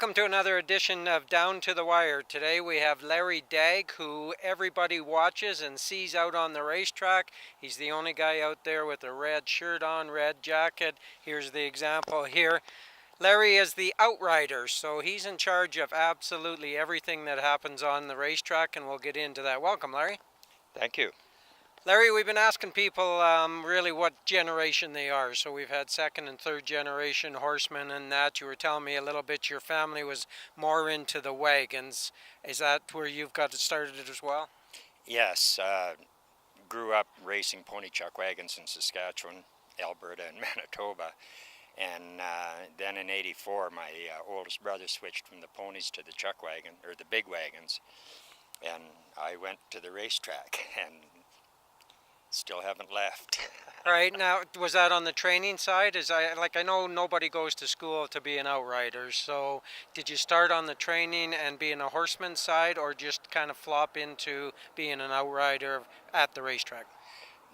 Welcome to another edition of Down to the Wire. Today we have Larry Dagg, who everybody watches and sees out on the racetrack. He's the only guy out there with a red shirt on, red jacket. Here's the example here. Larry is the Outrider, so he's in charge of absolutely everything that happens on the racetrack, and we'll get into that. Welcome, Larry. Thank you. Larry, we've been asking people really what generation they are. So we've had second and third generation horsemen and that. You were telling me a little bit your family was more into the wagons. Is that where you've got it started as well? Yes, grew up racing pony chuck wagons in Saskatchewan, Alberta, and Manitoba. And then in '84, my oldest brother switched from the ponies to the chuck wagon, or the big wagons. And I went to the racetrack and still haven't left. All right, now was that on the training side? I know nobody goes to school to be an outrider, so did you start on the training and being a horseman side, or just kind of flop into being an outrider at the racetrack?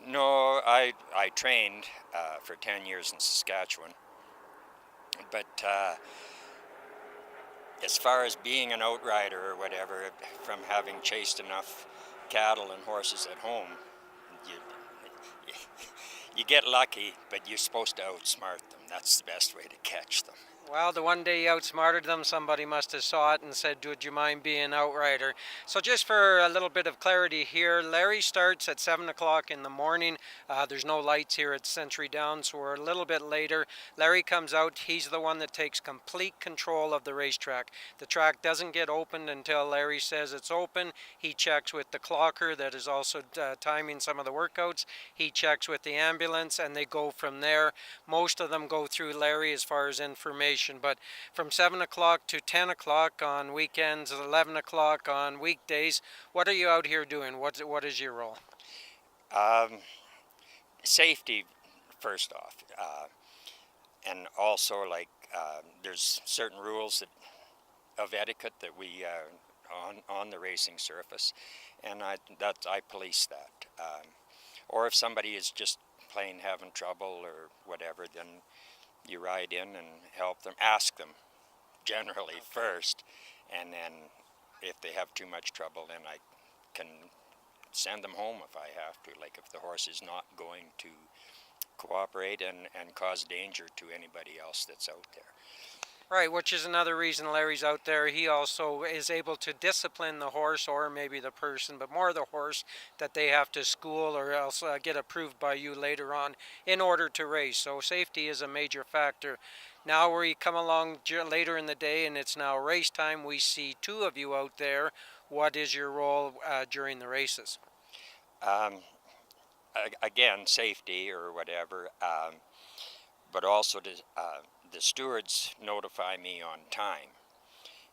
No, I trained for 10 years in Saskatchewan, but as far as being an outrider or whatever, from having chased enough cattle and horses at home, you get lucky, but you're supposed to outsmart them. That's the best way to catch them. Well, the one day you outsmarted them, somebody must have saw it and said, would you mind being outrider? So just for a little bit of clarity here, Larry starts at 7 o'clock in the morning. There's no lights here at Century Downs, so we're a little bit later. Larry comes out. He's the one that takes complete control of the racetrack. The track doesn't get opened until Larry says it's open. He checks with the clocker that is also timing some of the workouts. He checks with the ambulance, and they go from there. Most of them go through Larry as far as information. But from 7 o'clock to 10 o'clock on weekends, 11 o'clock on weekdays, what are you out here doing? What is your role? Safety, first off, and also there's certain rules of etiquette that we on the racing surface, and I police that. Or if somebody is just plain having trouble or whatever, then you ride in and help them, ask them generally first, and then if they have too much trouble, then I can send them home if I have to, like if the horse is not going to cooperate and cause danger to anybody else that's out there. Right, which is another reason Larry's out there. He also is able to discipline the horse, or maybe the person, but more the horse, that they have to school or else get approved by you later on in order to race. So safety is a major factor. Now we come along later in the day and it's now race time. We see two of you out there. What is your role during the races? Again, safety or whatever, but also the stewards notify me on time,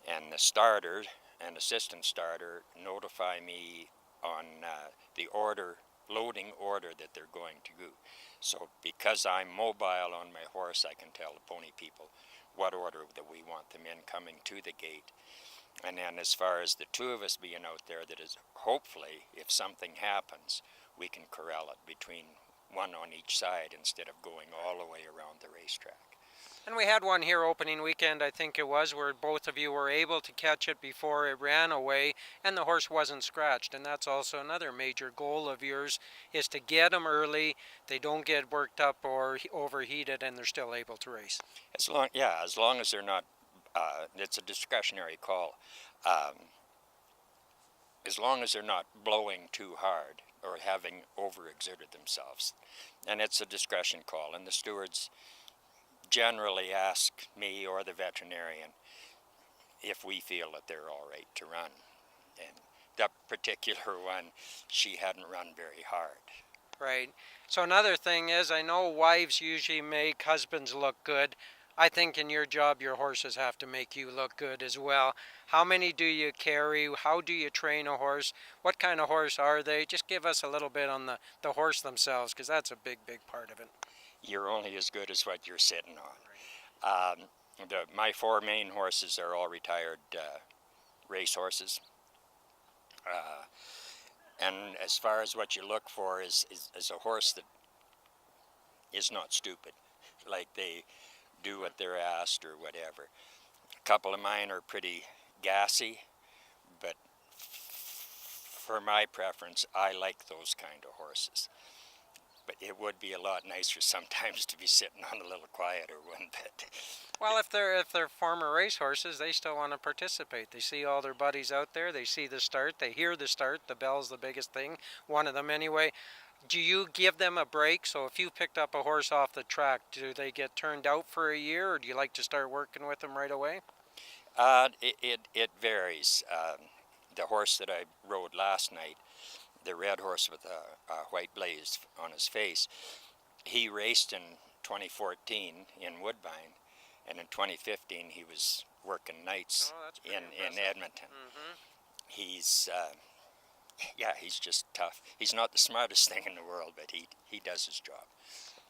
and the starter and assistant starter notify me on the loading order that they're going to go. So because I'm mobile on my horse, I can tell the pony people what order that we want them in coming to the gate. And then as far as the two of us being out there, that is hopefully if something happens, we can corral it between one on each side instead of going all the way around the racetrack. And we had one here opening weekend, I think it was, where both of you were able to catch it before it ran away and the horse wasn't scratched. And that's also another major goal of yours, is to get them early, they don't get worked up or overheated, and they're still able to race. As long as they're not, it's a discretionary call. As long as they're not blowing too hard or having overexerted themselves. And it's a discretion call, and the stewards generally ask me or the veterinarian if we feel that they're all right to run. And that particular one, she hadn't run very hard. Right. So another thing is, I know wives usually make husbands look good. I think in your job, your horses have to make you look good as well. How many do you carry? How do you train a horse? What kind of horse are they? Just give us a little bit on the horse themselves, because that's a big, big part of it. You're only as good as what you're sitting on. My four main horses are all retired race horses. And as far as what you look for is a horse that is not stupid, like they do what they're asked or whatever. couple of mine are pretty gassy, but for my preference, I like those kind of horses. But it would be a lot nicer sometimes to be sitting on a little quieter one. But Well, if they're former racehorses, they still want to participate. They see all their buddies out there. They see the start. They hear the start. The bell's the biggest thing. One of them anyway. Do you give them a break? So if you picked up a horse off the track, do they get turned out for a year, or do you like to start working with them right away? it varies. The horse that I rode last night, the red horse with a white blaze on his face, he raced in 2014 in Woodbine, and in 2015 he was working nights Oh, that's pretty in impressive. Edmonton. Hmm. He's yeah, he's just tough. He's not the smartest thing in the world, but he does his job.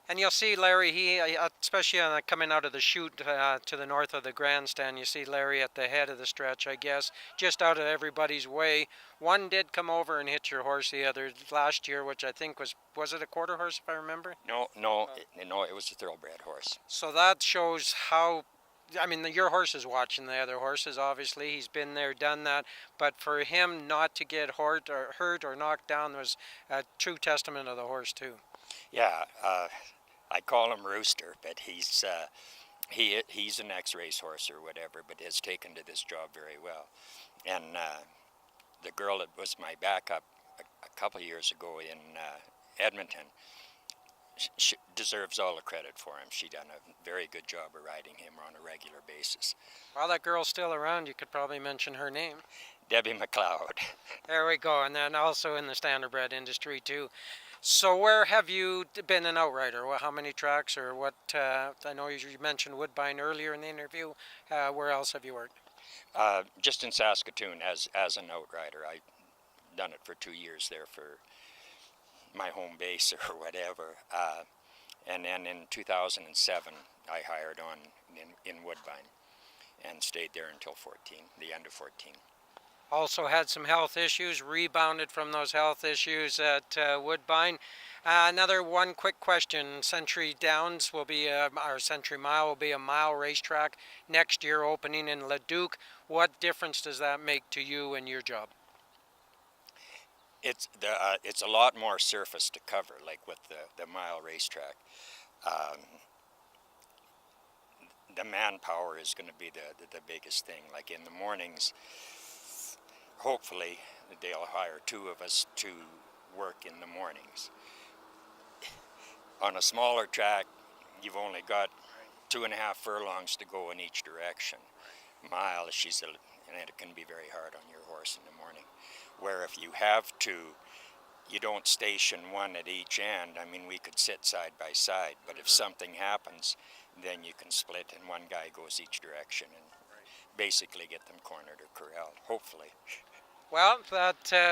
And you'll see Larry, especially coming out of the chute to the north of the grandstand, you see Larry at the head of the stretch, I guess, just out of everybody's way. One did come over and hit your horse the other last year, which I think was it a quarter horse, if I remember? No, it was a thoroughbred horse. So that shows how, I mean, your horse is watching the other horses, obviously. He's been there, done that. But for him not to get hurt or knocked down was a true testament of the horse, too. Yeah, I call him Rooster, but he's an ex-racehorse or whatever, but has taken to this job very well. And the girl that was my backup a couple of years ago in Edmonton, she deserves all the credit for him. She done a very good job of riding him on a regular basis. While that girl's still around, you could probably mention her name. Debbie McLeod. There we go, and then also in the standardbred industry too. So where have you been an outrider? How many tracks or what? I know you mentioned Woodbine earlier in the interview. Where else have you worked? Just in Saskatoon as an outrider. I done it for 2 years there for my home base or whatever. And then in 2007, I hired on in Woodbine and stayed there until 14, the end of 14. Also had some health issues, rebounded from those health issues at Woodbine. Another one quick question. Century Downs will be, or Century Mile will be a mile racetrack next year opening in Leduc. What difference does that make to you and your job? It's a lot more surface to cover, like with the mile racetrack. Um, the manpower is going to be the biggest thing. Like in the mornings, hopefully they'll hire 2 of us to work in the mornings. On a smaller track, you've only got 2.5 furlongs to go in each direction. Mile, and it can be very hard on your horse in the morning. Where if you have 2, you don't station one at each end. I mean, we could sit side by side, but if something happens, then you can split and one guy goes each direction and basically get them cornered or corralled, hopefully. Well,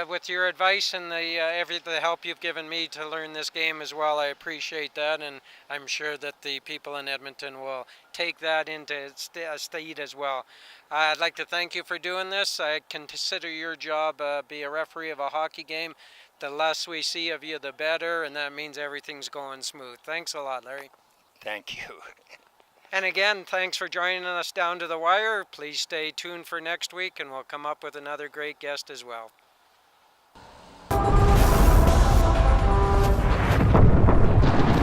with your advice and the help you've given me to learn this game as well, I appreciate that, and I'm sure that the people in Edmonton will take that into state as well. I'd like to thank you for doing this. I consider your job be a referee of a hockey game. The less we see of you, the better, and that means everything's going smooth. Thanks a lot, Larry. Thank you. And again, thanks for joining us down to the wire. Please stay tuned for next week, and we'll come up with another great guest as well.